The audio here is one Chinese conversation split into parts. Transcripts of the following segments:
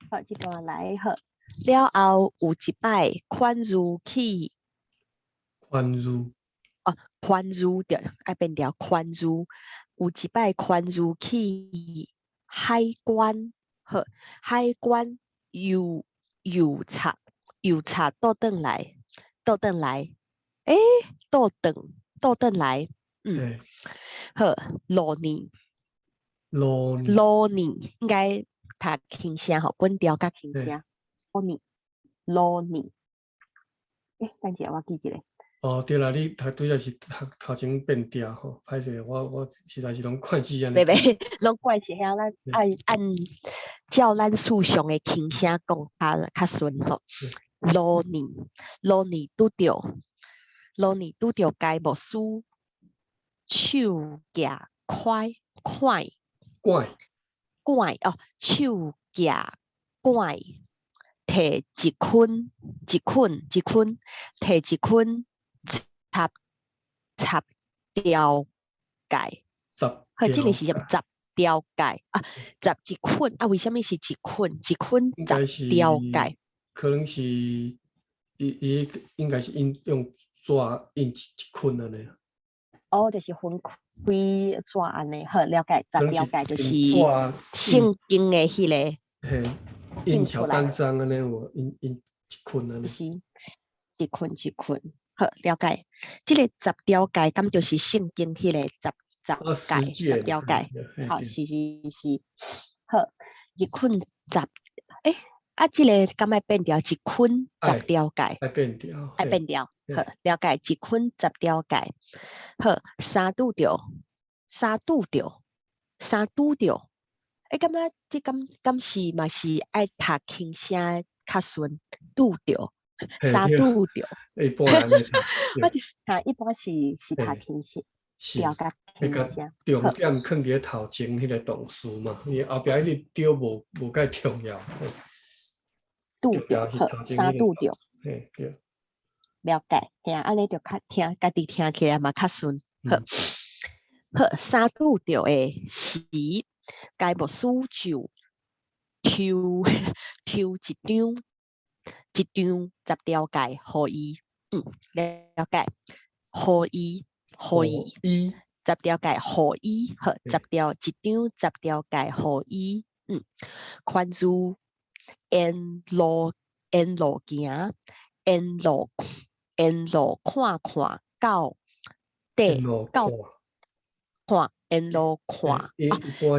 好，这段来好。了后有一摆款如起，宽如款如对，爱变调款如。有一摆款如起海关，好，海关又插倒转来，诶，倒转来，嘿，好，路年路呢？应该读轻声吼，本调甲轻嘿，声，路年，等一下我记一下。哦对啦，你对在是头前变调吼，歹势，我实在是拢看字安尼读。袂，拢怪是遐咱按照咱书上的轻声讲较顺吼。路年路年拄着该牧师手举快手举拐，摕一捆，摕一捆插吊盖。十好，这个是条，十吊盖啊，十一捆啊？为什么是一捆？一捆十应该是吊盖？可能是伊应该是用纸印一捆安尼，哦，就是分开纸安尼。好，了解，十可能是吊盖就是用纸印，圣经的迄个嘿，印小印出来，单张安尼，有印一捆安尼。是一捆。好，了解。这个十吊盖，咁就是圣经迄个十十诫，吊盖。好，对，是。好，一捆十，这个敢爱变调一捆十吊盖，爱变调，爱变调。好，嘿，了解一捆十吊盖。好，三拄着，感觉这敢是嘛是爱读轻声较顺，拄着，嘿对，三拄着。一般安尼读，我对，就一般是读嘿，轻声，是，调甲迄个轻声。重点放伫头前迄个动词嘛，伊后壁迄个对无介重要，拄着，重要是好，头前三拄着，迄个动词，嘿，对，了解，安尼就较家己听起来嘛较顺。好，好，三拄着的时，该牧师就抽一张十条街，互伊，了解，互伊十条街，互伊，好，一张十条街，互伊，款如沿路行，沿路看到底沿路看啊，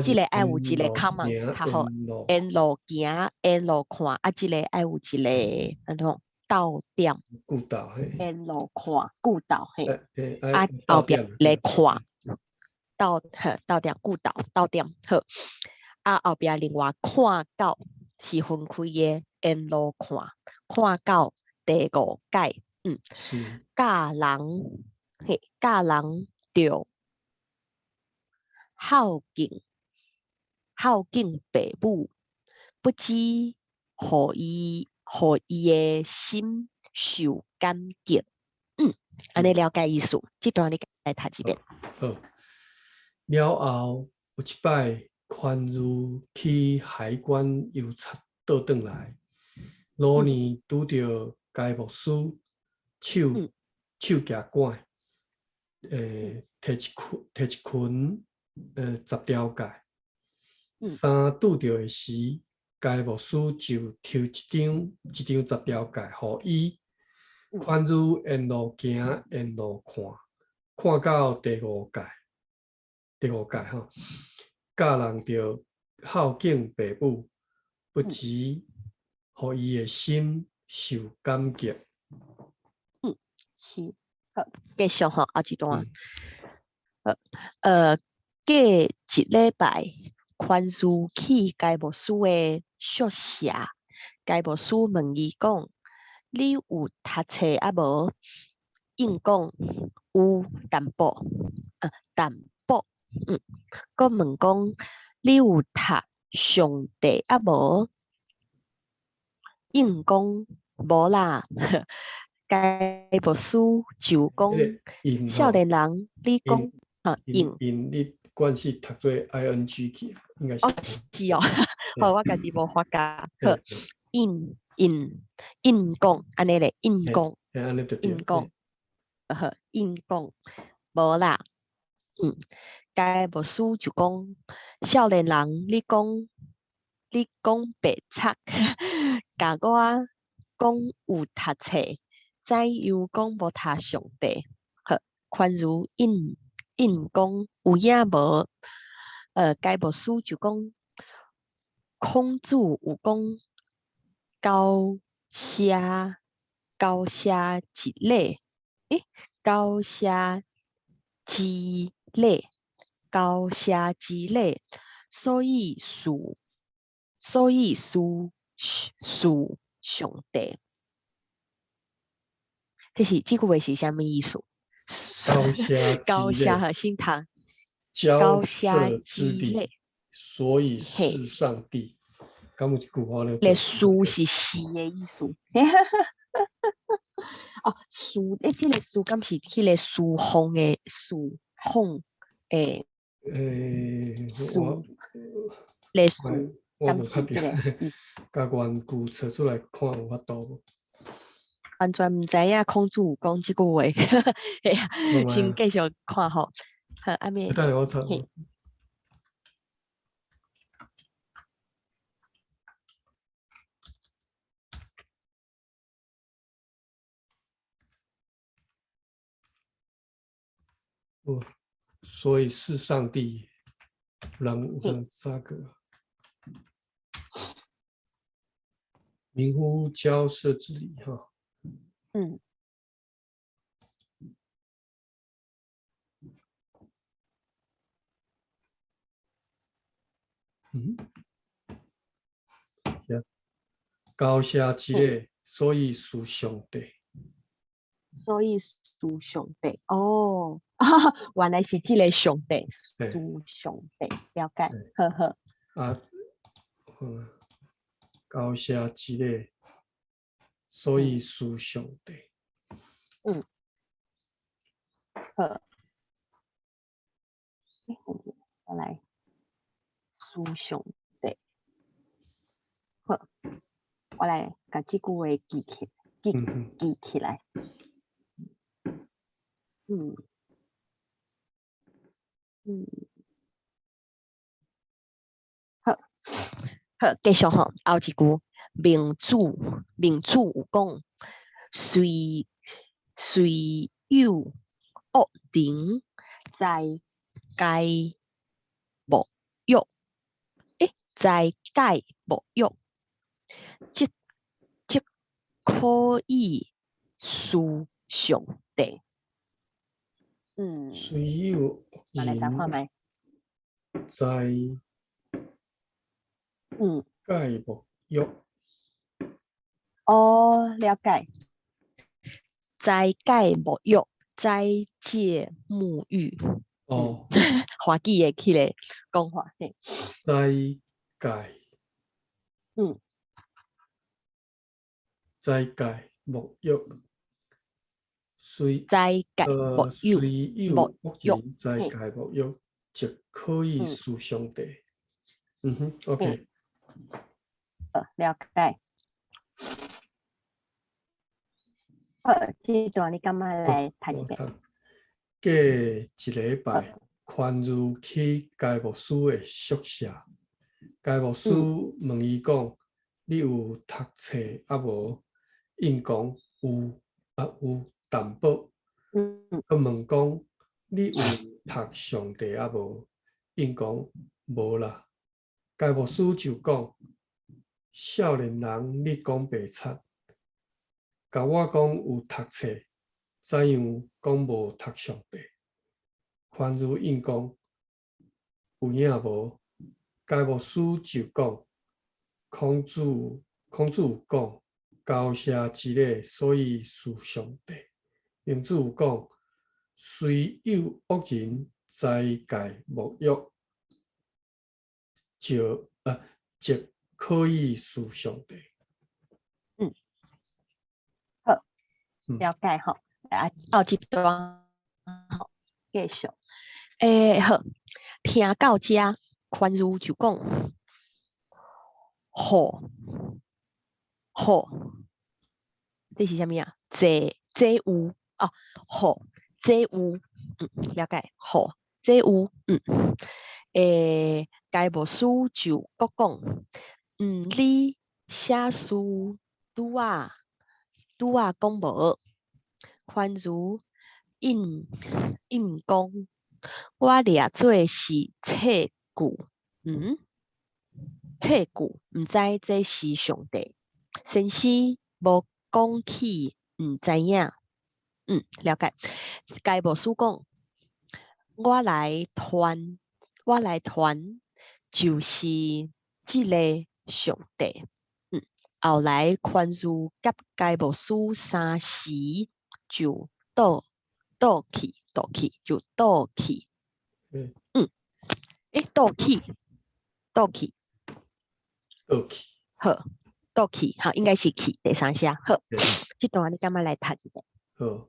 这个爱有一个 comment，较好，沿路行，沿路看啊，这个爱有一个那种到点，顾到嘿，沿路看顾到嘿，到后边来看到点顾到点好，后边另外看到是分开的，沿路看到第五届，是，教人着孝敬父母，不知予伊的心受感激。安尼了解意思。这段你来读一遍。好，了后有一摆，款如去海关邮差倒转来，路呢拄着该牧师手举拐，摕一捆十条街，三拄着的时，该牧师就抽一张十条街，互伊，款如沿路行，沿路看到第五届吼，教人着孝敬父母，不止互伊的心受感激。是，好，继续吼，后一段。过一礼拜，款如去该牧师的宿舍，该牧师问伊讲：你有读册啊无？应讲有淡薄，佮问讲你有读上帝啊无？应讲无啦。该牧师就讲少年人，你讲因你关系读做 ing 去，应该是。哦，是哦，好，我家己无发觉。好，硬讲安尼咧，硬讲，安尼就对。硬讲，好，硬讲，无啦。该无书就讲，少年人你讲白贼，甲我讲有读册，怎又讲无读上帝？好，款如硬讲有影无？该无书就讲，孔子有讲高下之礼，高下之礼。高下之礼，所以属上帝。这句话是什么意思？高下高之礼，下和心堂，交高下涉之礼，所以是上帝。咁有一句话咧，属是是的意思。哦，属这个属敢是迄个属风的属风诶。属类属，我无确定，甲原句找出来看有法度无？完全唔知影孔子有讲即句话，先继续看吼。好，阿妹。等下我查。所以是上帝，人三个，民乎交涉之礼哈。高下之礼，所以属上帝。所以属上帝哦，原来是这个上帝属上帝，了解，呵呵。啊，高下之礼，所以属上帝。好，我来属上帝。好，我来把这句话记起来。好，继续吼，后一句，明主有讲，虽有恶人在该无欲，在该无欲，即可以属上帝。虽有人在该无欲。哦，了解。在该无欲，在戒沐浴。哦，华记的起来讲法。在该。在该无欲，在该无欲，虽有恶人在该无欲，就可以属上帝。OK。了解。好，这段你感觉来读一遍。过一礼拜，宽如去该牧师的宿舍，该牧师问伊讲：“你有读册啊无？”因讲有，有淡薄。佮问讲：“你有读上帝啊无？”因讲无啦。该牧师就讲：“少年人，你讲白贼，甲我讲有读册，怎样讲无读上帝？”宽如应讲有影无？该牧师就讲：“孔子有讲，高下之礼，所以属上帝。”孟子有讲：“虽有恶人在该无欲，就可以属上帝。”好，了解吼。后一段好，继续。好，听到这，宽如就讲好，好，这是啥物啊？这有哦，好，这有，了解，好，这有，该无事就各讲，你写书拄啊讲无，宽如应讲，我掠做是册句，册句，毋知这是上帝，先生无讲起，毋知影，了解。该无事讲，我来传，就是即个上帝。后来宽如甲该无事三时就倒去，就倒去。倒去，好，倒去，好，应该是去第三声。好，这段你敢若来读一下？好，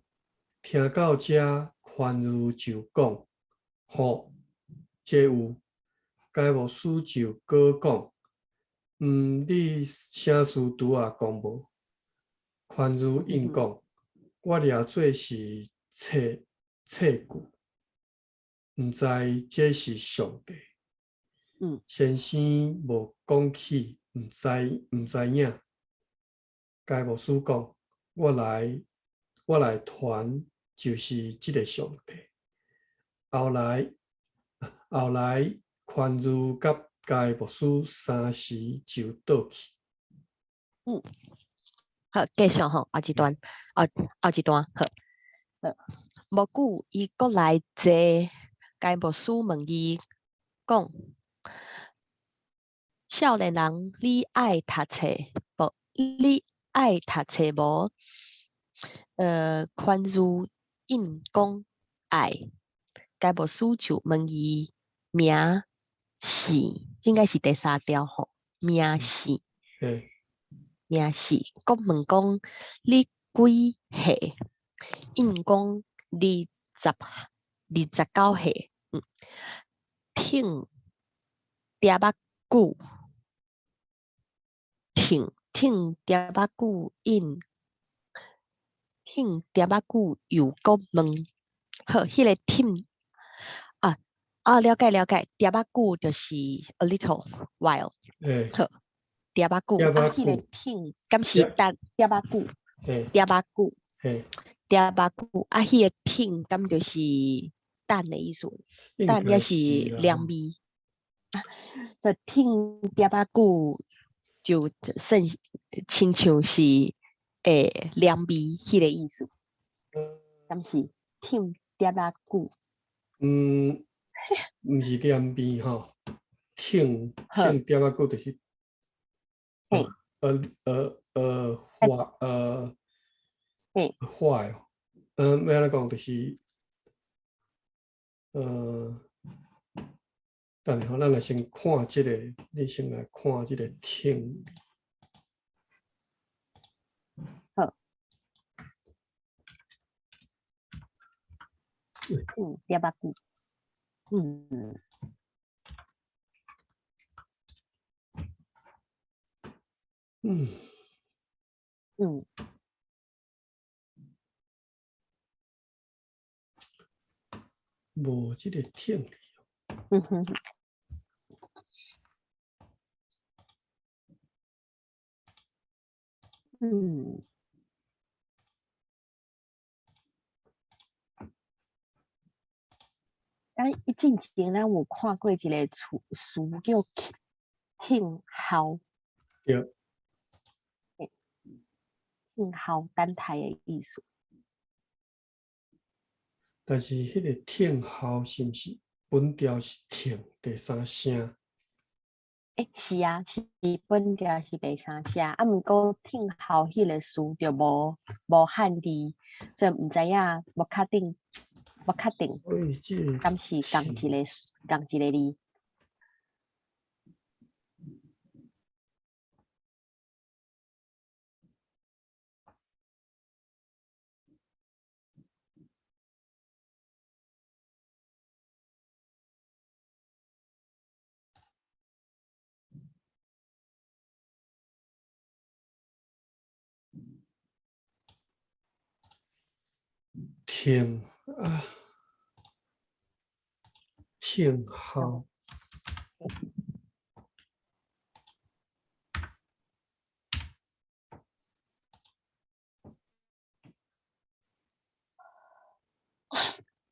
听到这，宽如就讲，好，这有，该无事就搁讲，你啥事拄啊讲无？宽如应讲，我掠做是册句，毋知这是上帝。先生无讲起，毋知影。该无事讲，我来传，就是即个上帝。后来，宽如甲该牧师三时就倒去。好，继续吼，后一段，后一段，好。无久，伊过来坐，该牧师问伊讲：少年人，你爱读册无？你爱读册无？宽如应讲爱，该牧师就问伊名是，应该是第三条吼，名是。名是，国问讲你几岁？应讲29岁。听第八句，听第八句应，听第八句又国问。好，迄个听了解，第八句就是 a little while。好。第八句迄个听，敢是等第八句？第八句，迄个听，敢就是等的意思？等也是两味。就听第八句，就算亲像是两味迄个意思。敢是听第八句？毋是两味吼，听第八句就是。坏哦，要来讲就是，等下吼，咱来先看即个，你先来看即个听。好，第八句，无即个听哩。伊之前咱有看过一个词叫听候，听候等待的意思。但是迄个听候是毋是本调是听第三声？是啊，是本调是第三声，毋过听候迄个词就无汉字，所以毋知影，无确定，敢是共一个字。听啊，听好，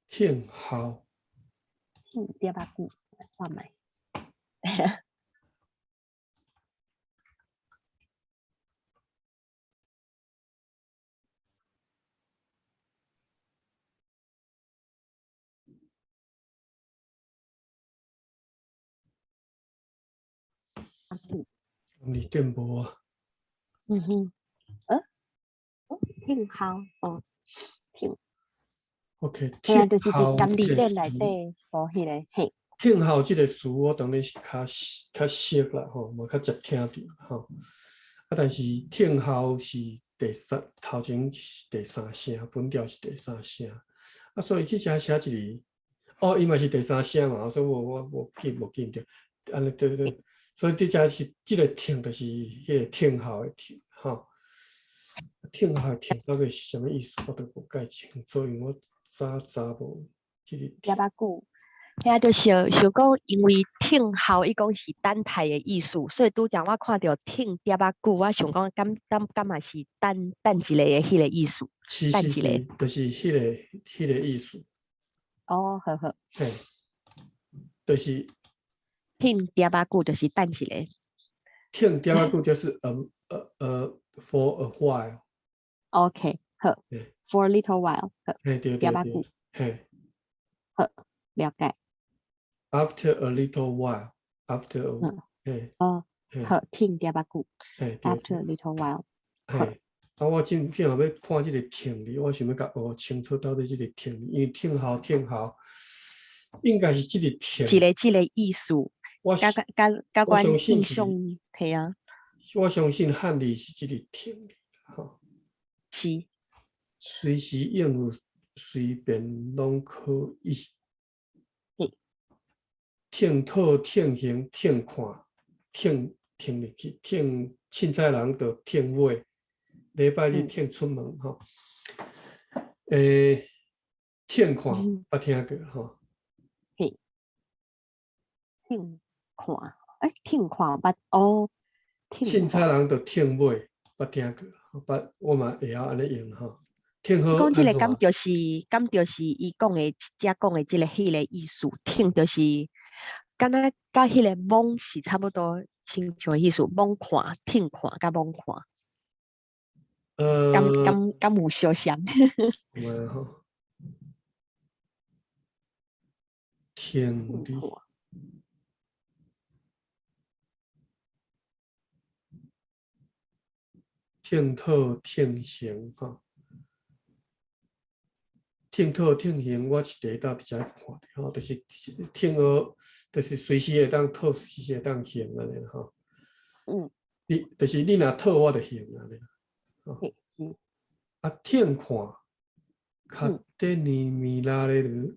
听好，第八句换埋。你电无啊？嗯哼，聽好哦，聽， OK，嘿啊，就是好伫監这个理內词，底所迄個嘿，听好这个词，我当然是较熟啦，吼，无较常听到吼。啊，但是听好是第三，头前是第三声，本调是第三声。啊，所以这只写一个，哦，伊嘛是第三声嘛，所以我无记着，安尼对对对，所以这只是这个听，就是迄个听好的听，吼。听好的听到底是什么意思？我都无解清楚，因为我早无这个第八句，嘿啊，就是想講，因為聽好伊講是等待的意思，所以拄則我看到聽第八句，我想講敢嘛是等一個的迄個意思，是等一個。是是，就是迄个意思。哦，好好，嘿，就是聽第八句就是等一個。听第二句就是 for a while。OK，好嘿， ，for a little while，好，嘿对对对，第八句，嘿好，了解， ，after a little while，after a，嗯，嘿哦，嘿好，聽第八句嘿对，after a 对，little while，好，嘿。啊，我正好要看这个听力，我想要甲学清楚到底这个听力，因为听好，应该是这个听。一個意思，我甲我相阮印象信是，係啊，我相信汉字是这个听力，哈，是，随时应用，随便拢可以。嘿，听讨、听行、听看、听入去，听凊彩人就听买，礼拜日听出门吼。听看捌听过吼，嘿，聽看，聽看捌，哦，聽凊彩看，人就聽買，捌聽過，捌我嘛會曉安尼用吼。聽好講即個安怎？敢就是伊講的，遮講的即個迄個意思，聽就是敢若甲迄個蒙是差不多，親像的意思，蒙看、聽看甲蒙看。呃，敢有相像？有誒吼，听力、听讨、听行吼。听讨听行，我是第一道比较看的吼，就是听学，就是随时会当讨，随时会当行安尼吼。嗯，就是你若讨，我就行安尼吼。是，啊，听看，较第二米拉咧落，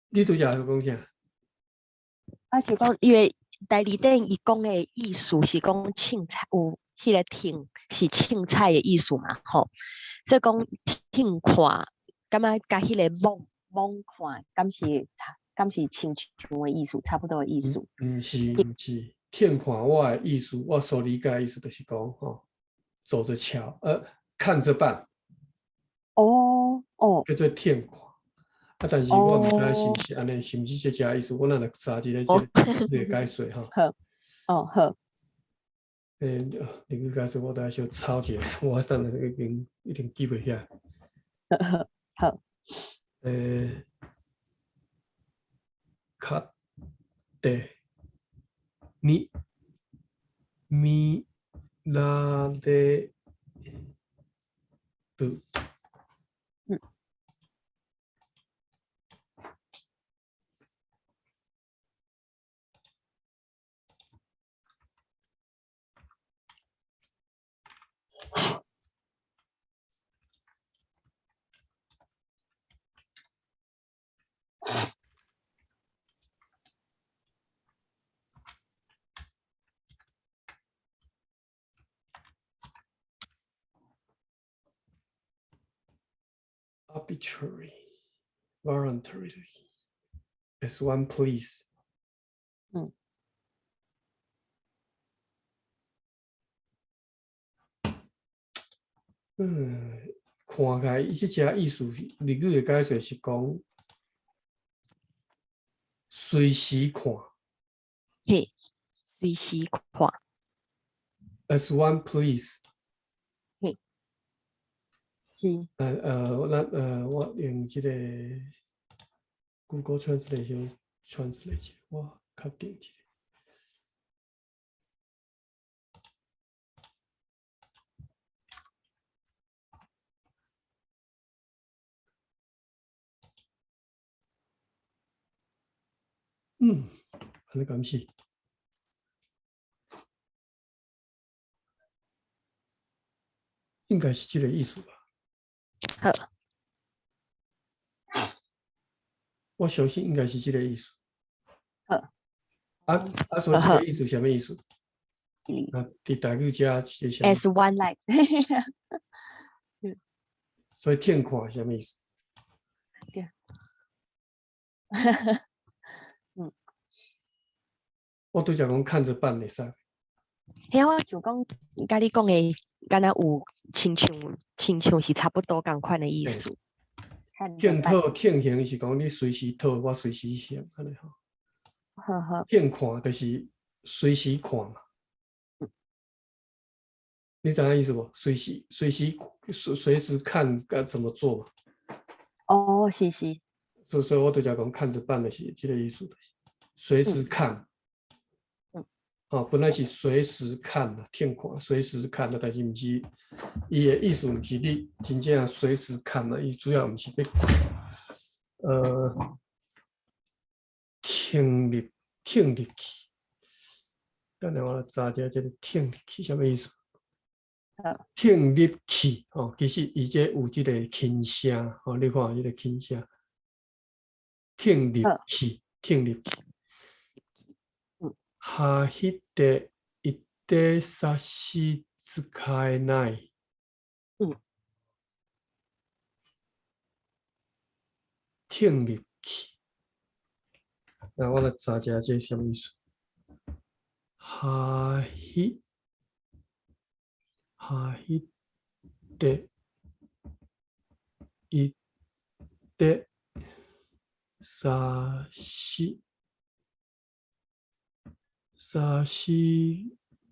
你拄则讲啥？啊是讲，因为第二点伊讲的意思是讲凊彩有迄个听是凊彩的意思嘛，吼，所以讲听看，感觉甲迄个蒙看，敢是亲像的意思，差不多的意思。毋是，听看我的意思，我所理解的意思就是讲吼，走着瞧，看着办，哦哦叫做听看。啊，但是我毋知是毋哦是安尼，是毋是这只意思？我若来查一个哦，这个解说吼。好哦好，你个解说我等下小抄一下，我等下一定记袂起来。好，卡得你米拉的的嗯， voluntarily as one please。看起来伊即只意思，日语的解说是讲随时看。嘿，随时看。As one please。嘿，是。我用这个 Google Translate translate， 我确定一下。安尼咁是，应该是这个意思吧？好，我相信应该是这个意思。好。所以这个意思什么意思？伫台语遮是啥？As one like 所以天看什么意思？对。我拄则讲看着办袂使。嘿，我就讲，甲你讲的，敢若有亲像是差不多共款的意思。片套片形是讲你随时套，我随时形，安尼吼。片看就是随时看嘛。你知影意思无？随时看该怎么做嘛？哦，是。所以我拄则讲看着办的是这个意思，随时看。本来是随时看的，天看随时看的，但是毋是伊的意思，毋是你真正随时看的，伊主要毋是要听入去。等下我来查一下这个听入去什么意思？听入去其实伊这有这个轻声你看这个轻声，听入去。はひていて差し支えない。听入去。那我来查一下这什么意思？はひていて差し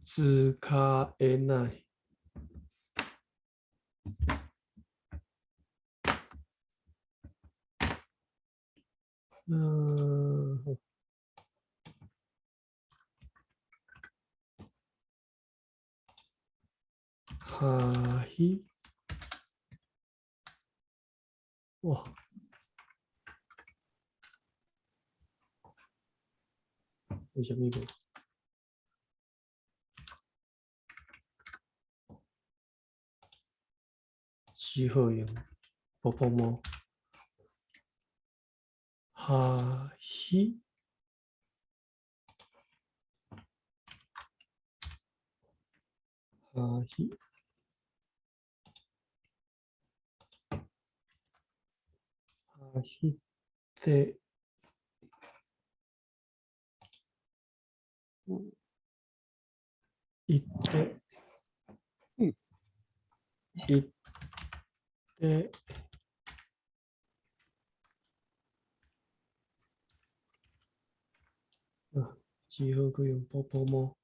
支えない。はひ哇，为什么呢？七号用波波猫。はひはひはひていて七号可以用波波猫。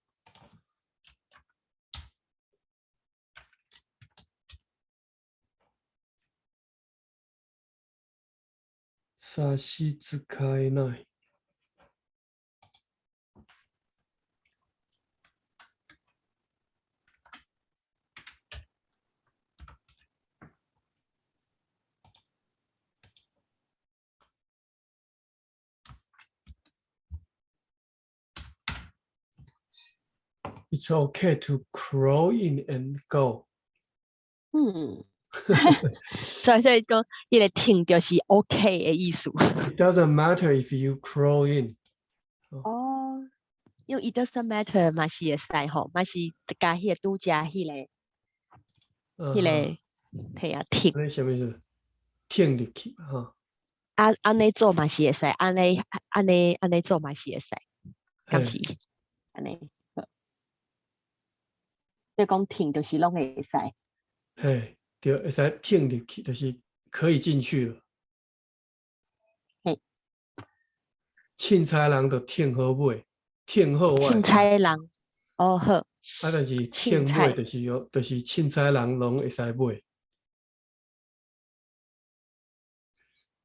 差し支えない。It's okay to crawl in and go。所以讲，伊个听就是 OK 的意思。It doesn't matter if you crawl in。因为 it doesn't matter 嘛是会使吼，嘛是加迄个拄则迄个，嘿啊听。那什么意思？听入去嘛吼。安尼做嘛是会使，安尼做嘛是会使，敢是安尼。所以讲听就是拢会使。嘿，对，会使听入去，就是可以进去了。嘿，凊彩人就听好尾，听好我。凊彩人，哦好。但是凊彩就是凊彩人拢会使买。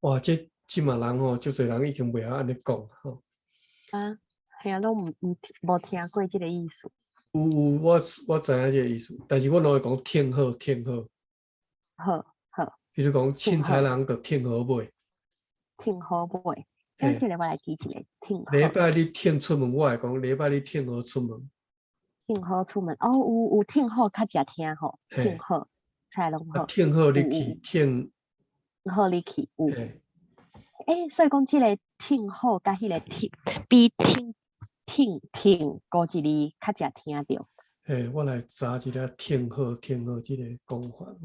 哇，即嘛人吼，足侪人已经袂晓安尼讲吼。啊，系啊，拢无听过即个意思。有，我知影即个意思，但是我拢会讲听好。好。比如讲凊彩人就听好买。听好买。即个我来记一个，听好。礼拜你听出门，我会讲礼拜你听好出门。听好出门，哦，有听好较食听吼，听好，菜拢好。听好你去，听好你去有。所以讲即个听好甲迄个听比听高一字较食听着。我来查一下听好即个讲法。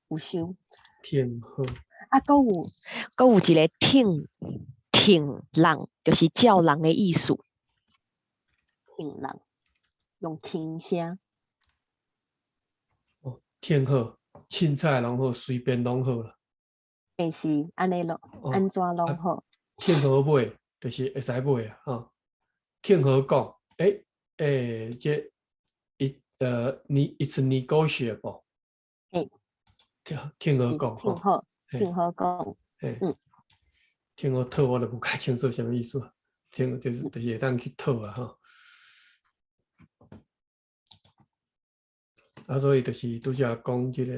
有收。听好。佫有一个听人，就是叫人的意思。听人用听声。听好，凊彩拢好，随便拢好啦。是安尼咯，安怎拢好。听好买，就是会使买啊，吼。听好讲，这it's negotiable。听好讲，听好讲。听好讨我都不太清楚什么意思。听就是会当去讨啊，吼。所以就是拄则讲即个，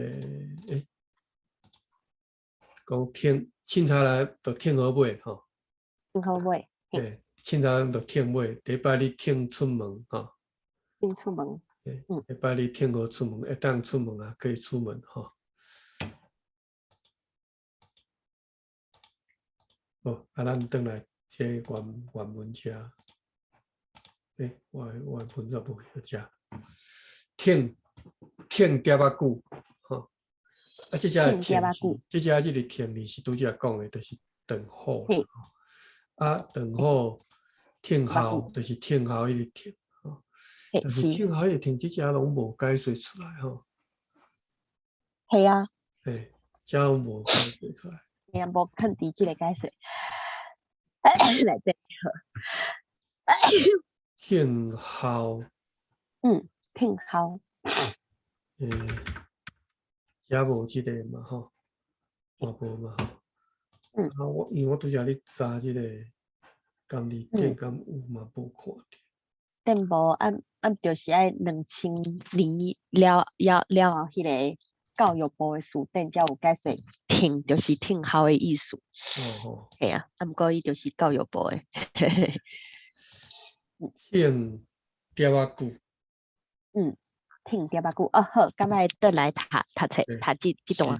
讲凊彩来就听好买，吼。听好买。凊彩人就听买，礼拜你听出门，吼。听出门。礼拜你听好出门，会当出门啊，可以出门，吼。好，咱转来这原文遮。我原文就无晓遮。听嗲仔久，吼。即只听，即个听字是拄则讲的，就是长好。长好听好，就是听好一直听，吼。但是听好一直听，即只拢无解说出来，吼。系啊。遮拢无解说出来。系啊，无看伫即个解说。来对。听好。听好。遮无即个嘛，吼。我无嘛，吼。因为我拄则咧查即个甘字典，敢有嘛无看到。电无按就是爱2000年了后，迄个教育部的书典才有解说，听就是听好的意思。系啊，毋过伊就是教育部的。听嗲仔久。听嗲仔久。好，感觉倒来读册，读即段。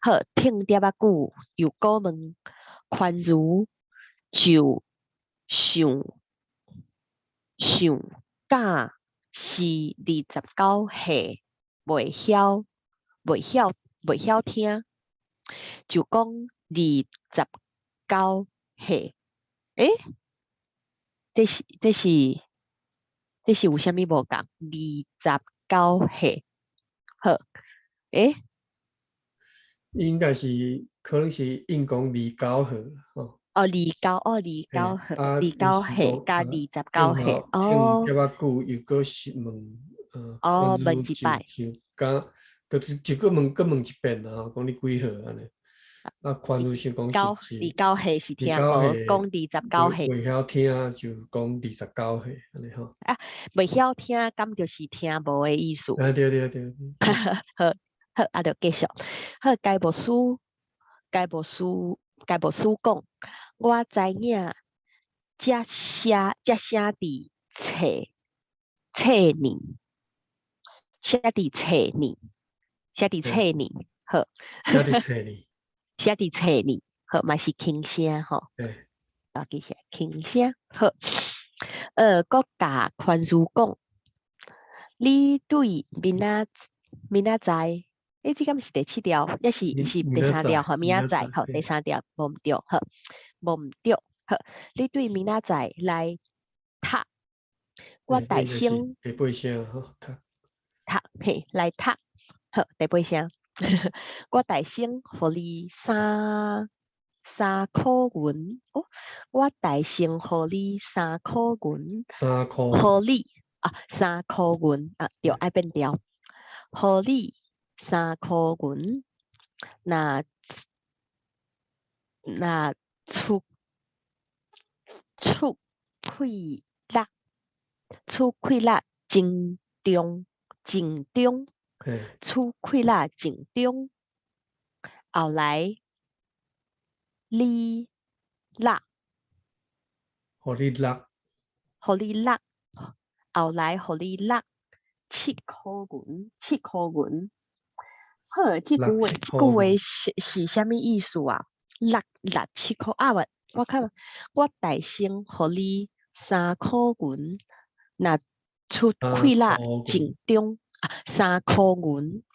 好，听嗲仔久，又过问，宽如就想假是29岁，袂晓听，就讲29岁。这是有啥物无共？29岁。好。应该是可能是应讲29岁，吼。29岁加29岁。听嗲仔久，又搁是问，问一摆。就是一问一遍啦，吼。讲你几岁安尼？宽如是讲29岁是听无，讲29岁。袂晓听就讲29岁安尼吼。袂晓听，敢就是听无的意思。对。好，就继续。好，该无书讲，我知影，这写伫册里，写伫册里。好。写伫册里，好，嘛是轻声吼。记起来，轻声。好。国家宽恕讲，你对明仔载这敢是第7条，也是第3条，好，明仔载，好，第3条无毋对，好，无毋对，好，你对明仔载来读，我大声第8声吼，读，嘿，来读，好，第8声，我大声互你3箍银，哦，我大声互你3箍银3箍，互你啊3箍银啊，对，爱变调，互你3箍银，那出开力，出开力正中，出开力正中，后来你力，互你力，互你力，后来互你力7箍银，7箍银。好，这句话是啥物意思啊？6 7箍啊！我看我大声互你3箍银，那出开力正中啊3箍银，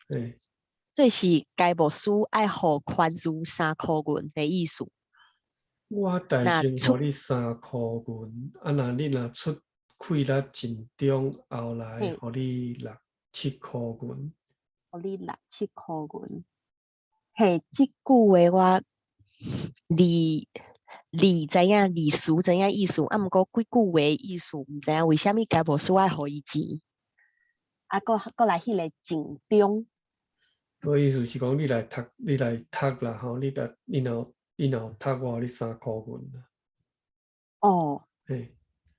这是该无事爱互宽恕3箍银的意思。我大声互你3箍银，啊，那你若出开力正中，后来互你6 7箍银，互你6 7箍银。嘿，这句话我字知影，字词知影意思，啊，毋过几句话意思毋知影为虾米该无事爱互伊钱，啊，搁来迄个正中。我意思是讲，你来读啦吼，你若读我，你3箍银啦。哦，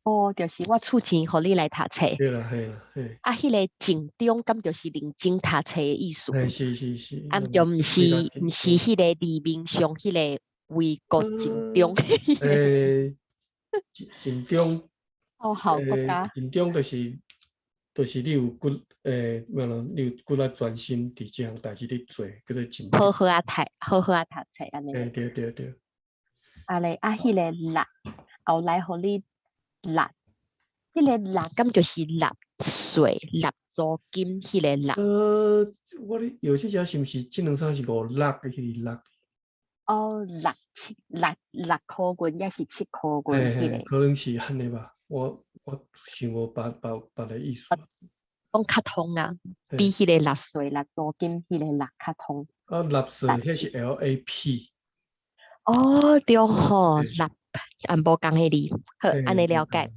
哦，就是我出钱互你来读册。对啦，嘿啦，嘿。啊，迄个正中，敢就是认真读册的意思。是。啊，就毋是迄个字面上迄个为国正中。正中。哦，好，正中就是你有骨，你有骨力专心伫这项代志咧做，叫做正中。好好啊读册安尼。对。安尼啊，迄个力，后来互你力，迄个力敢就是纳税、纳租金迄个力。我咧有些只是毋是这两三是5、6的迄个力？哦，6箍银，也是7箍银迄个。可能是安尼吧，我想无别的意思。讲较通啊，比迄个纳税、纳租金迄个力较通。啊，纳税迄是 LAP。哦，对吼，纳按无共迄字，好，安尼了解。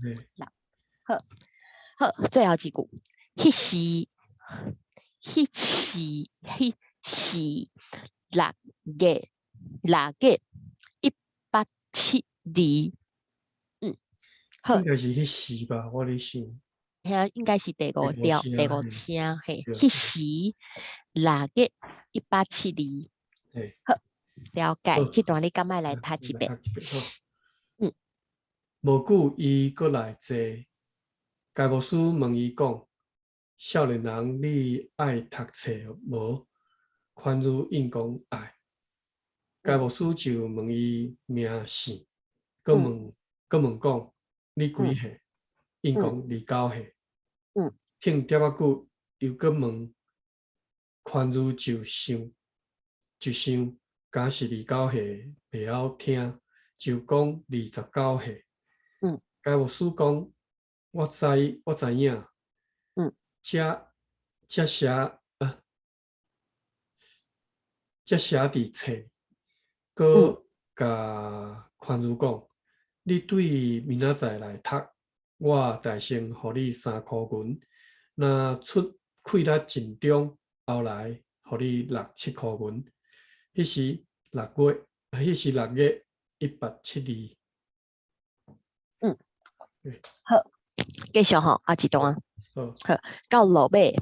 好，最后一句，迄时6月182。好，应该是迄时吧，我咧想。应该是第5条，第5声，嘿，迄时6月182。好，了解。这段你敢爱来读一遍？无久，伊搁来坐，该牧师问伊讲：“少年人，你爱读册无？”宽如应讲爱。该牧师就问伊名姓，搁问讲：“你几岁？”应讲29岁。听点仔久，又搁问宽如就想，敢是29岁，袂晓听，就讲29岁。该牧师讲：“我知影。”这写伫册，搁甲宽如讲：“你对明仔载来读，我大声互你3箍银。若出开力正中，后来互你6、7箍银。”迄时6月182。好，继续吼，啊一段。好，到落尾，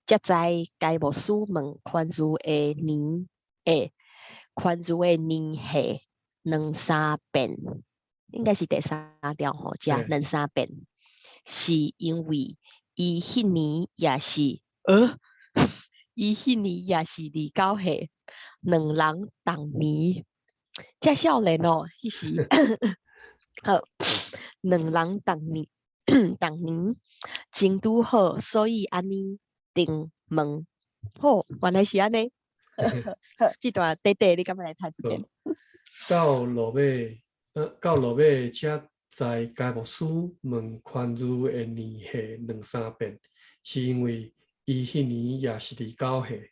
才知该牧师问宽如的年岁2、3遍，应该是第3条吼，加2、3遍，是因为伊迄年也是29岁，两人同年，遮少年哦，迄时好，两人同年。前拄好，所以安尼定问好，原来是安尼。好，这段短短，你敢要来读一遍？到落尾，到落尾，且在该牧师问宽如的年岁2、3遍，是因为伊迄年也是伫教会，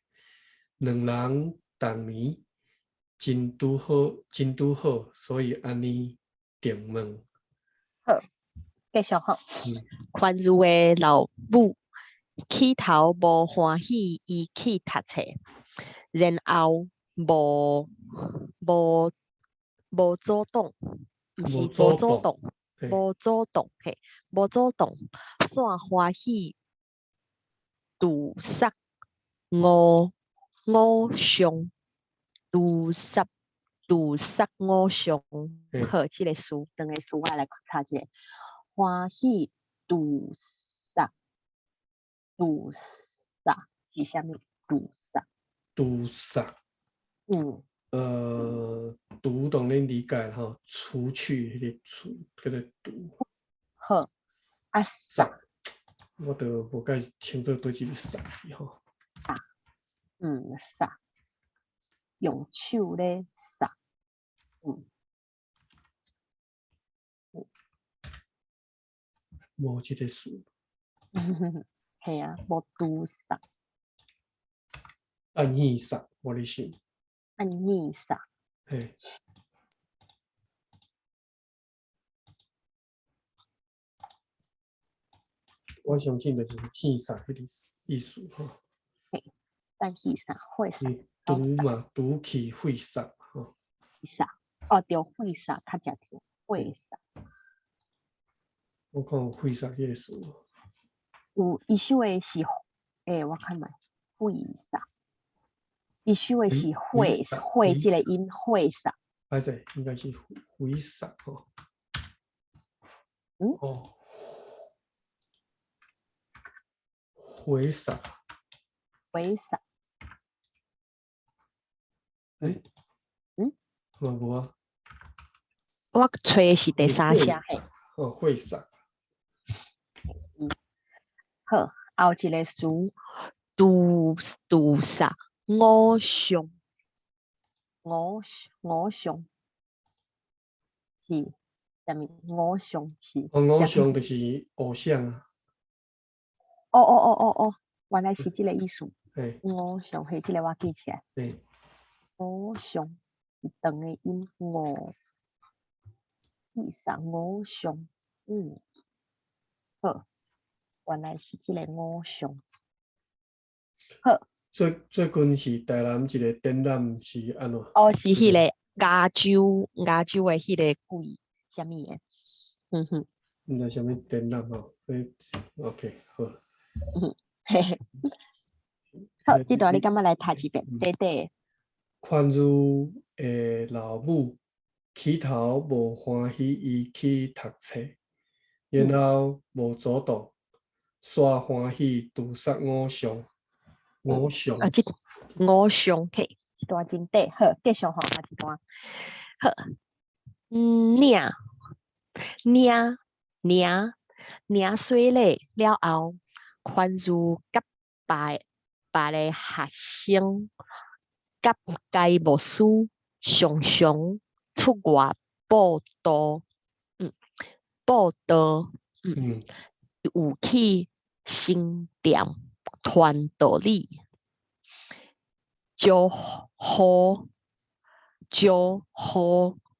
两人同年真拄好，所以安尼定问。好，继续好。宽如的老母起头无欢喜，伊去读册，然后无主动，毋是无主动，无主动嘿，无主动，煞欢喜杜杀五常，杜杀五常。好，这个词，等个词我来查一下。欢喜杜杀是啥物？杜杀。除当然理解哈，除去迄个除，叫做除。好，啊杀，我都无解清楚对这个杀吼。杀，用手咧杀，无这个词。系啊，无杜杀。按意杀，我咧想。按意杀。嘿。我相信就是气杀迄个意思吼。但气杀会杀。毒嘛，毒气会杀吼。杀，哦，对，会杀，较正对，会杀。我看有会杀迄个词。有伊首的是，我看卖，会杀。伊首的是会这个音，会杀。歹势，应该是会杀吼。哦。回杀。无啊。我找的是第三声嘿。会杀。好，后一个词杜杀五常。五常是啥物？五常是。五常就是偶像啊。哦，原来是这个意思。五常嘿，这个我记起来。五常是长的音五，意杀五常。好，原来是这个五常。好。最近是台南一个展览是安怎？是迄个亚洲的迄个鬼，啥物的？毋知啥物展览吼？OK， 好。好，这段你敢要来读一遍？短短。宽如的老母起头无欢喜，伊去读册，然后无主动，煞欢喜杜杀五常。五常。这五常嘿，这段真短。好，继续吼，这段。好，领水礼了后，宽如甲别个学生甲该牧师常常出外报道，有去新店传道理，就好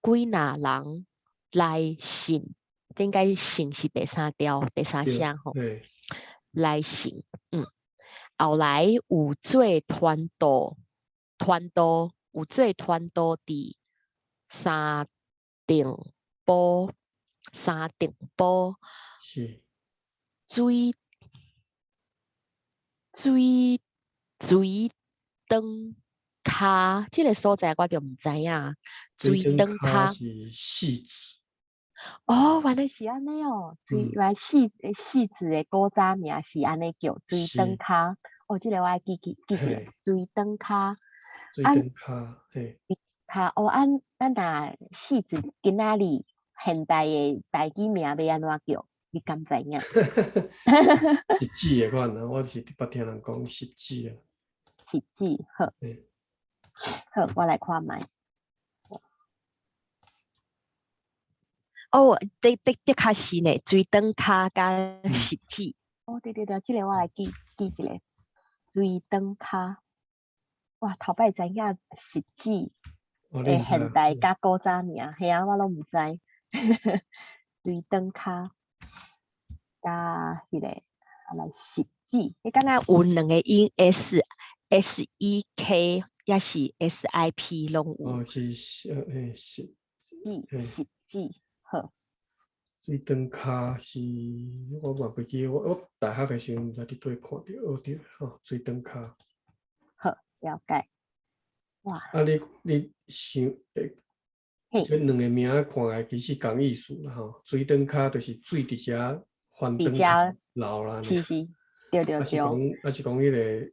几那人来信，应该信是第三声吼，来信。后来有做传道伫三重埔是。水灯卡，这个所在我就唔知影。水灯卡是戏子。原来是安尼哦。原来戏子的古早名是安尼叫水灯卡。这个我爱记起来。水灯卡。水灯卡，嘿。咱若戏子今仔日现代的台语名要安怎叫？你敢知影？实际的款啊，我是捌听人讲实际啊。实际，好，好，我来看麦。哦，的确是呢，水灯卡加实际。哦，对，这个我来记一个，水灯卡。哇，头摆知影实际，现代加古早名，系啊，我拢唔知。水灯卡加迄个，来实际，你刚刚有两个音 SEK 也是 SIP 拢有。哦，是实际，好。水灯卡是，我嘛不记，我大学的时候毋知伫对看到学到吼，水灯卡。好，了解。哇！啊，你想，这两个名看来其实同意思啦吼。水灯卡就是水伫遮翻灯流啦，是，对。啊是讲迄个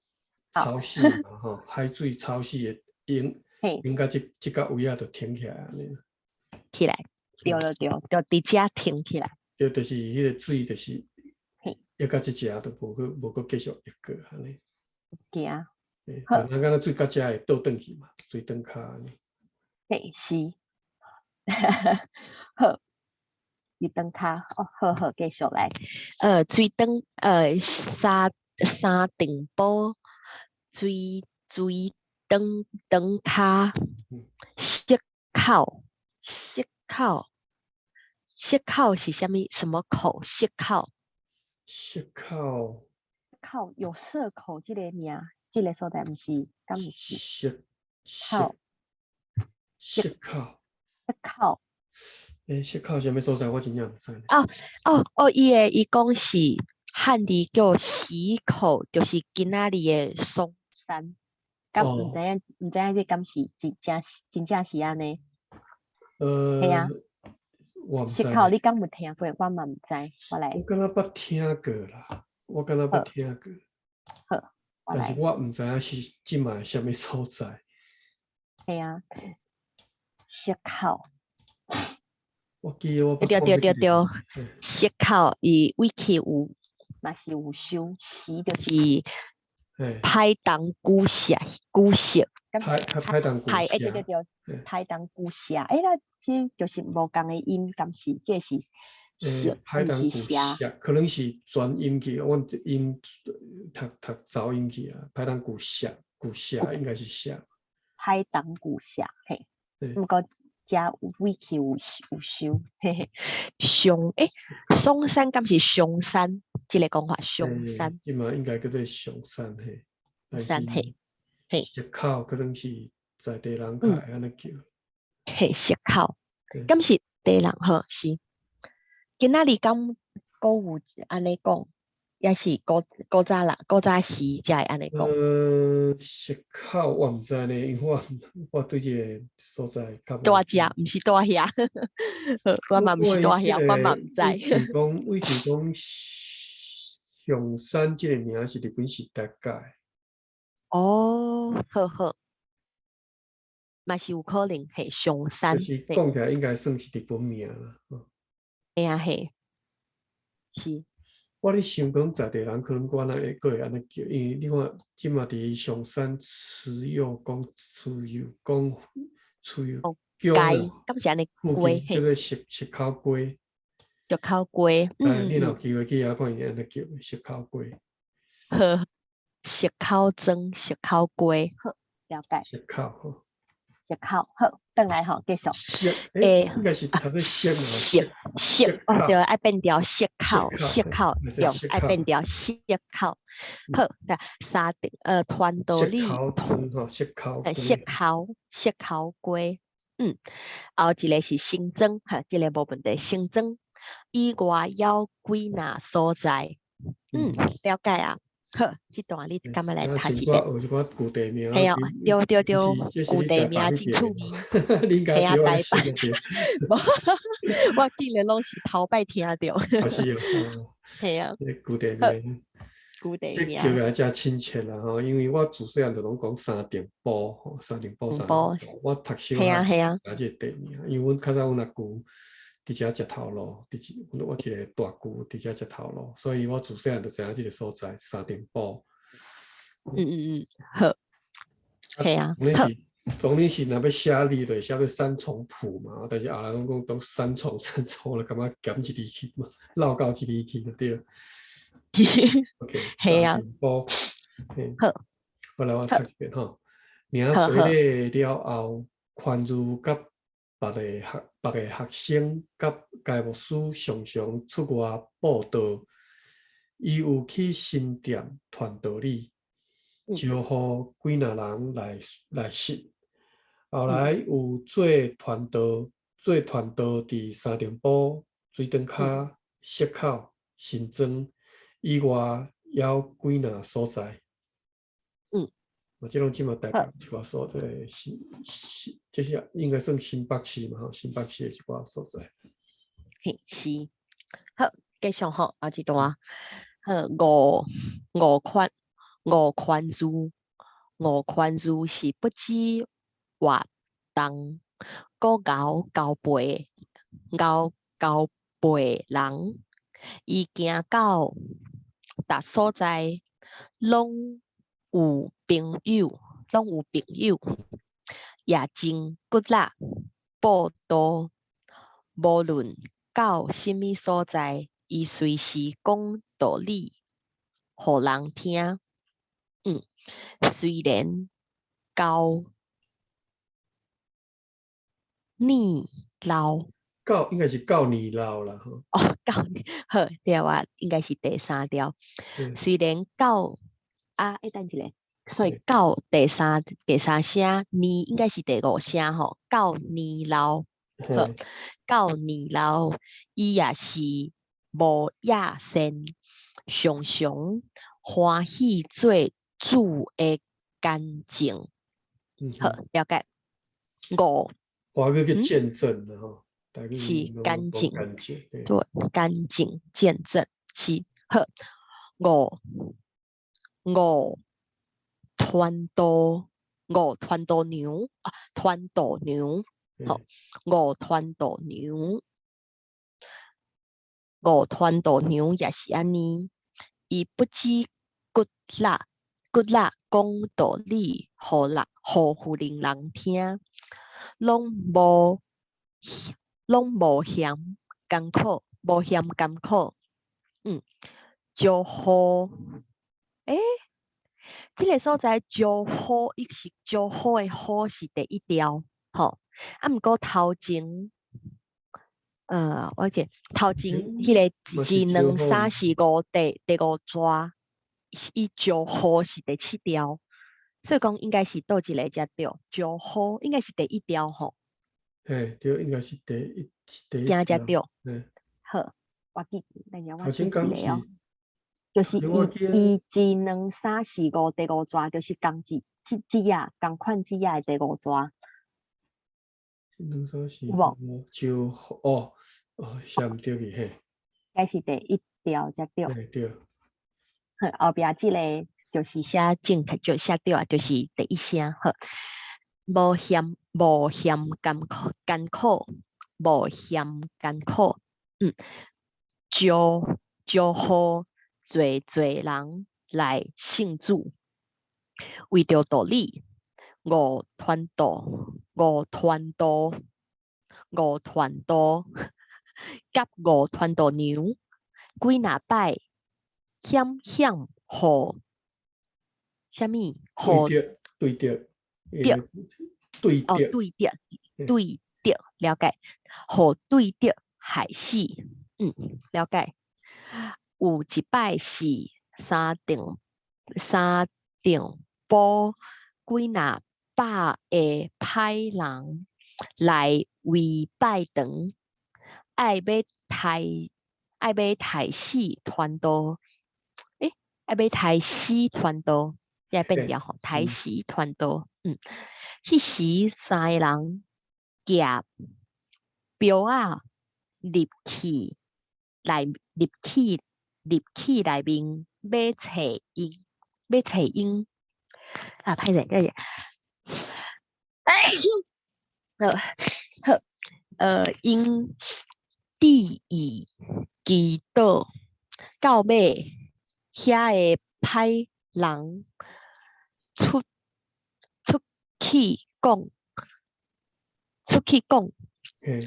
潮汐嘛吼，海水潮汐的应该即个位啊就停起来安尼。起来，对，就伫遮停起来。对，就是迄个水，就是压到即只都无搁继续压过安尼。行。就咱敢若水到遮会倒转去嘛，水灯卡安尼。嘿，是。好，水灯卡，哦，好，继续来。水灯，三顶波，水灯卡，石口是什么口？石口有蛇口这个名，这个所在不是，敢不是？石口。石口什么所在？我真正唔知。伊讲是汉字叫溪口，就是今仔日的松山。敢唔知影这敢是真正是安尼？系啊。我唔知。石口你敢有听过？我嘛唔知。我来。我敢若捌听过啦，好，但是我唔知影是即卖什么所在。系啊，石口。我记我对，石口伊wiki有嘛是有收，石就是拍档古石，拍档古石，对，拍档古石，那其就是无共的音，敢是这是石，拍档古石，可能是转音去，阮音读走音去啊，拍档古石应该是石。拍档古石，嘿，不过加 wiki 有收，嘿嘿，松山敢是松山，这个讲法松山，即嘛应该叫做松山嘿，山嘿，石口可能是在地人较会安尼叫，嘿石口，敢是地人好是，今仔日敢搁有安尼讲，也是古早时才会安尼讲。石口我唔知呢，因为我对这个所在较大只，唔是大遐，我嘛唔是大遐，我嘛唔知。威奇讲上山这个名是日本时代改。哦，好，嘛是有可能系上山。就是讲起来应该算是日本名啦。哎呀嘿，是。我咧想讲在地人可能我那会安尼叫，因为你看即嘛伫上山慈幼宫、慈幼街，咁是安尼龟，叫做石口龟。石口龟，你若有机会去遐看伊安尼叫石口龟。好，石口蒸、石口龟，好，了解。石口吼。石口好，转来吼，继续。应该是读做石哦对，爱变调石口，对，爱变调石口。好，三顶团道里石口龟，后一个是新增，哈，这个无问题，新增以外有几哪所在？了解啊。好，这段你敢要来读一遍？学一寡古地名。系啊，对，古地名真出名。系啊，台北。我竟然拢是头摆听到。是哦。系啊。古地名。这叫起来真亲切啦吼，因为我自细汉就拢讲三顶埔吼，三顶埔。我读小学打这地名，因为阮较早阮阿舅伫遮食头路，我一个大舅伫遮食头路，所以我自细汉就知影这个所在三顶埔。好，系啊，总理是若要写字，就写做三重谱嘛，但是后来拢讲都三重了，感觉减一字去嘛，绕到一字去就对了。OK，系啊，三点波，好，好来我读一遍吼。名好好，随咧了后，宽如甲别个学生甲该牧师常常出外报道，伊有去新店传道理，招呼几若人来信。后来有做传道伫三重埔、水塘骹、石口、新庄以外，还有几若所在。这种即嘛大概一寡所在就是应该算新北市嘛，新北市的一寡所在。嘿，是，好，继续吼，啊一段，五宽字是不知活动，交陪人，伊行到达所在，拢有朋友，也真骨力报道，无论到什么所在，伊随时讲道理，互人听。虽然到年老，应该是到年老啦吼。到好，对啊，应该是第三条。虽然到等一下，所以到第三声，年应该是第五声吼。到年老，好，到年老，伊也是无野心，常常欢喜做主的干净。好，了解。华语叫见证的吼，是干净，对，干净见证是好。五团道牛啊，团道牛，好，五团道牛也是安尼，伊不知骨力讲道理，互互令人听，拢无嫌艰苦，招呼这个所在招呼，伊是招呼的呼是第一条，吼。毋过头前，我记头前迄个1、2、3、4、5第五抓，伊招呼是第7条，所以讲应该是倒一个才对，招呼应该是第1条吼。对，应该是第一条。才对。好，我记一头个哦。就是伊1、2、3、4、5第五抓，就是共款字的第五抓。2、3、4、5就写毋对去嘿。该是第1条才对。对。后壁这个就是写正确，就写对啊，就是第1声。好，无嫌艰苦，无嫌艰苦。招呼侪人来信主，为着道理，五团道，甲五团道牛，几若摆险互什么？互对着，了解。互对着害死，了解。有一摆是三重埔几若百个歹人来围拜堂，爱要杀死传道，爱要杀死传道，也变掉吼，杀死传道。迄时3个人夹标啊入去内面要找因啊，歹势，歹势。因地以祈祷，到尾遐个歹人出去讲，出去讲，嘿，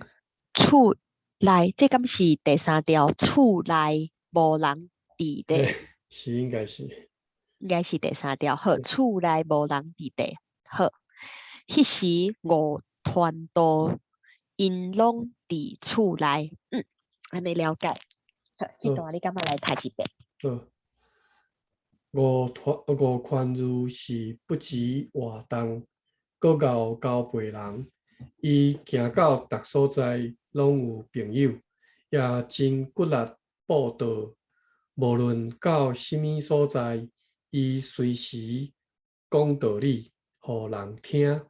厝内，这敢是第三条，厝内无人伫嘿，地，是应该是，应该是第三条。好，厝内无人伫地。好，迄时五团道因拢伫厝内。安尼了解。好，这段你感觉来读一遍。五款如是不及活动，各交交陪人。伊行到逐所在，拢有朋友，也真骨力报道。无论到什么所在，伊随时讲道理，互人听。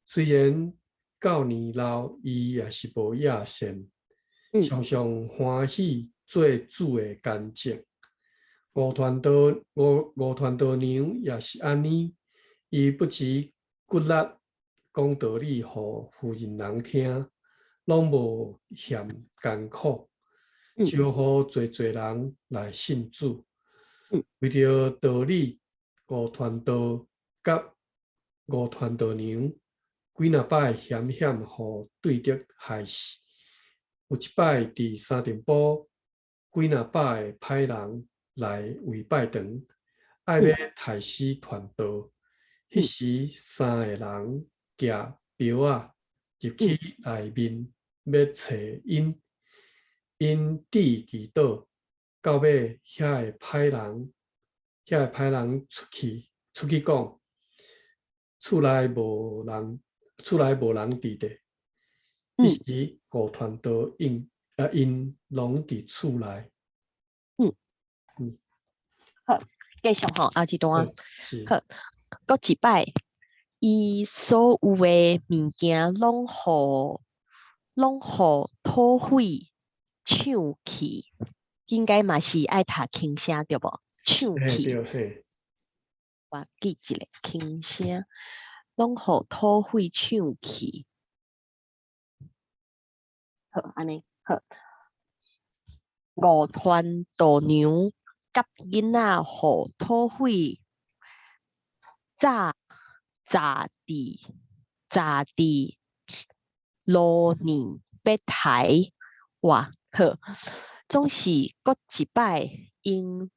虽然到年老，伊也是无野心，常常欢喜做主的干净。五团道也是安尼，伊不止骨力讲道理，互附近人听，拢无嫌艰苦，招呼侪人来信主。为着道理，五团道甲五团道娘几若摆险互对敌害死，有一摆伫三重埔，几若摆歹人来围拜堂，爱要害死团道。迄时三个人举镖仔入去内面要找因，因伫祈祷，到尾遐个歹人出去讲，厝内无人伫地。迄时五团道因拢伫厝内。好，继续吼，后一段。是。好，搁一摆，伊所有的物件拢互土匪抢去，应该嘛是爱读轻声对无？抢去，我记一个轻声，拢互土匪抢去。好，安尼好。五团道娘甲囡仔互土匪炸伫路面要抬哇好，总是搁一摆因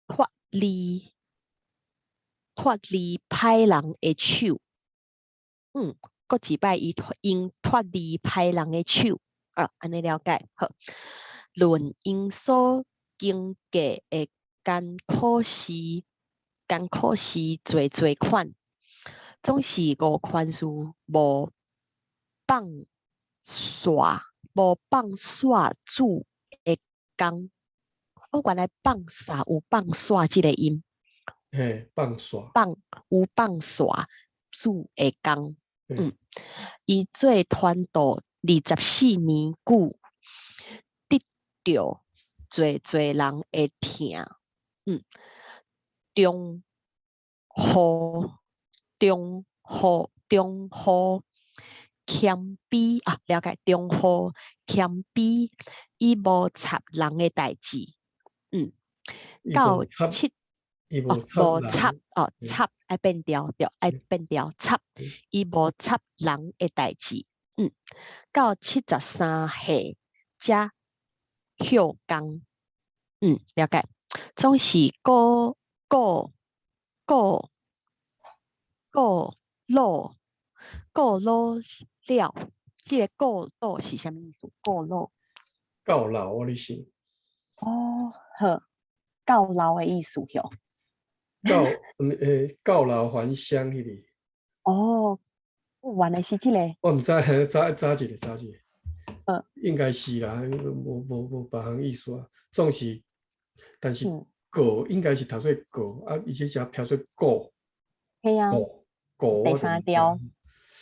脱离歹人的手，搁一摆因脱离歹人的手，安尼了解好。论因所经过的艰苦事侪款，总是五款事无放煞主的工。原来放煞有放煞这个音，放煞有放煞主的工。伊做团道24年久，得着侪人的听。中户谦卑了解中户谦卑，伊无插人的代志。到七无插插爱变调对，爱变调插，伊无插人的代志。到73岁才休工。了解，总是顾老了，这个顾老是啥物意思？顾老够老你想。好，够老的意思哟。告老还乡迄个。原来是这个。我唔知，查一个。应该是啦，无别项意思啊。总是，但是过应该是读做过而且只飘做过。系啊。过第三条。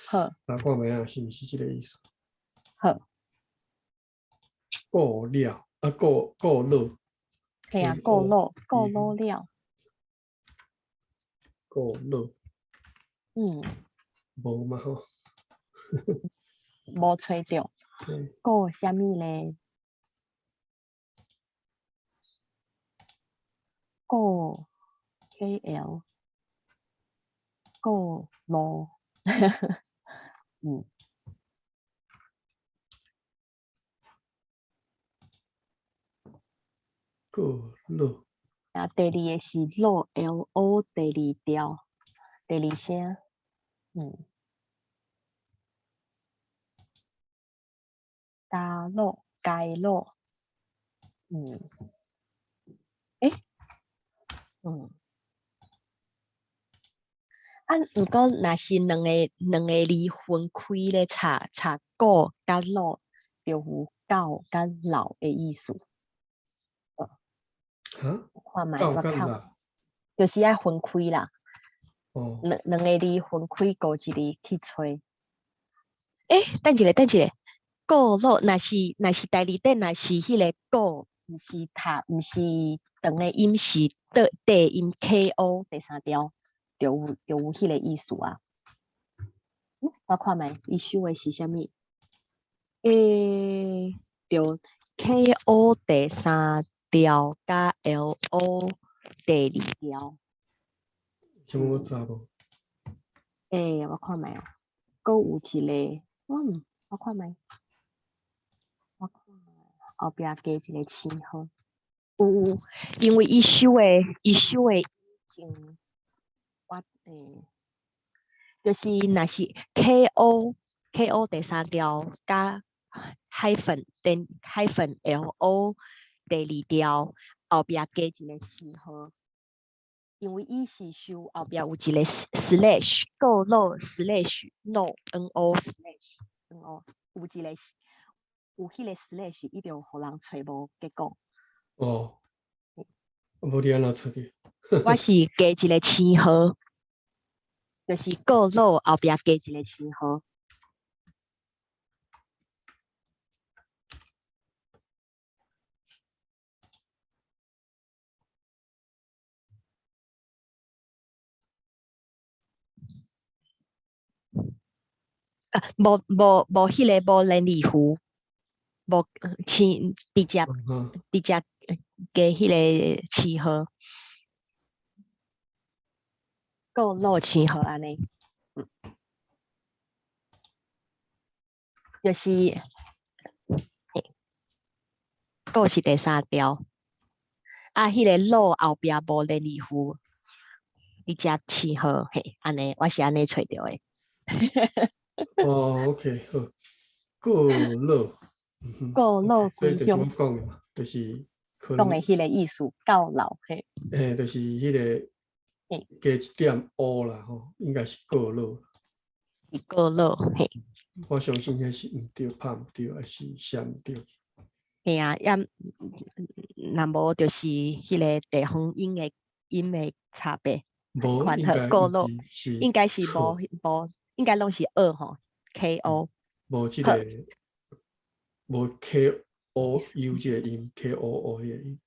好。那看卖啊，是毋是这个意思？好。过了过乐。系啊，过老了。过乐。无嘛吼。无吹着。过啥物咧？过 KL。过路，嗯，过路，啊，第二个是路 ，L O 第二调，第二声，大路、街路，诶，啊，如果若是两个字分开咧，查古甲老，就有高甲老的意思。哈，看卖到我看，干啦？就是爱分开啦，哦，两个字分开，高一字去吹。等一下，古老若是第二点，若是迄个古，毋是读，毋是长的音，是第音 KO 第三条，就有迄个意思啊。我看卖，伊收的是啥物？就 KO 第三调加 LO 第二调。什么我知无？我看卖哦，搁有一个，我看卖，后壁加一个星号。有，因为伊收的真，我就是若是 KO 第三调加-LO 第二调后壁加一个星号，因为伊是收后壁有一个 slash 过路 slash no NO/slash NO 有一个有迄个 slash 一定互人找无结果。哦，无你安怎出的？我是加一个星号，就是过路后壁加一个星号。无迄个无连理符，无直接加迄个星号，过路星号安尼，就是过是第三条，迄个路后壁无连理符，直接星号，安尼我是安尼找着的。哦，OK，好，过路，过路归所以就是我乡，讲的嘛，就是可能，讲的迄个意思，到老就是迄个加一点 O 啦，吼，应该是过路。是过路，我相信迄是毋对，拍毋对，还是写毋对。啊，若无就是迄个地方音的差别。无，款好应该过路，应该是错，无，应该拢是二吼 KO。无即个无 KOU 即个音，KOO 迄个音，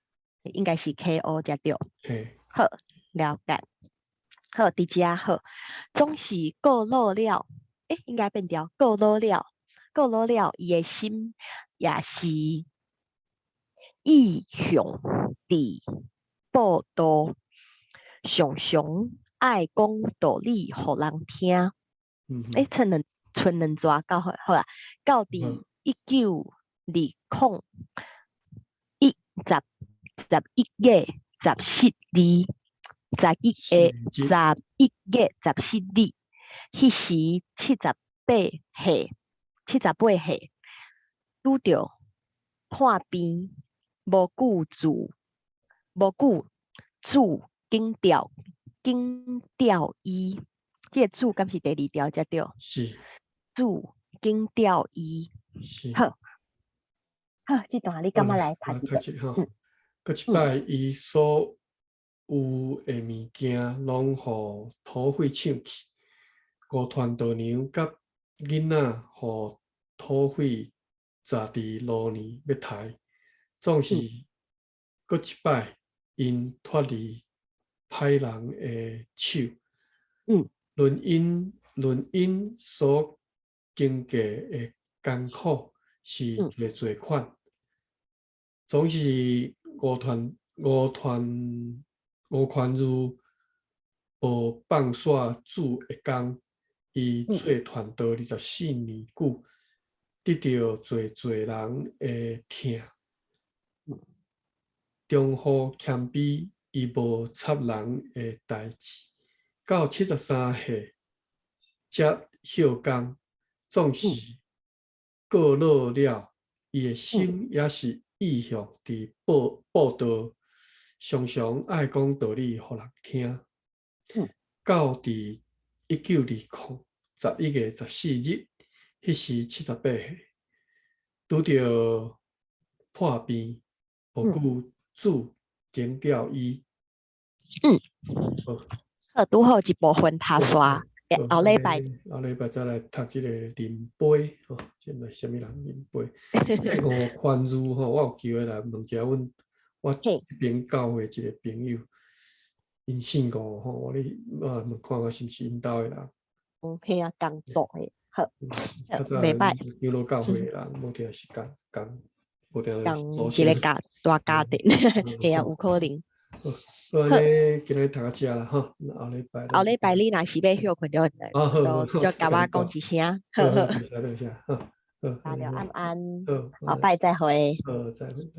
应该是 KO 才对。嘿，好，了解。好，伫遮好，总是过路了，应该变调过路了，伊的心也是意向伫报道，常常爱讲道理，互人听。剩两逝到好啊，到伫192011月14日11月14日，迄时78岁，拄着破病，无久经调医，这个主敢是第二条才对。是主经调医。是。好，这段你感觉来读一读一吼，搁一摆伊所有的物件拢互土匪抢去，五团稻娘甲囡仔互土匪砸伫路呢要刣，总是搁一摆因脱离歹人的手。论因所经过的艰苦是最款，总是五团如无放煞主的工，伊做传道24年久，得到侪人的听。忠厚谦卑，伊无插人的代志。到73岁，才休工，总是过老了，伊的心也是意向伫报道，常常爱讲道理，互人听。到伫192011月14日，迄时78岁，拄着破病，无久主警调伊。好，拄好一部分他刷，后礼拜再来读这个林杯，吼，这是啥物人林杯？这个宽恕吼，我有机会来问一下我这边教会一个朋友，因姓吴吼，我问看看是毋是因兜的人。OK 啊，工作的，好，袂歹。牛肉教会的人，无定是讲，无定一个大家庭，系啊，有可能。好，安尼今日读到遮啦，吼，后礼拜你若是要休困就甲我讲一声，好，多谢，好，大家晚安，好，拜再会。好，再会。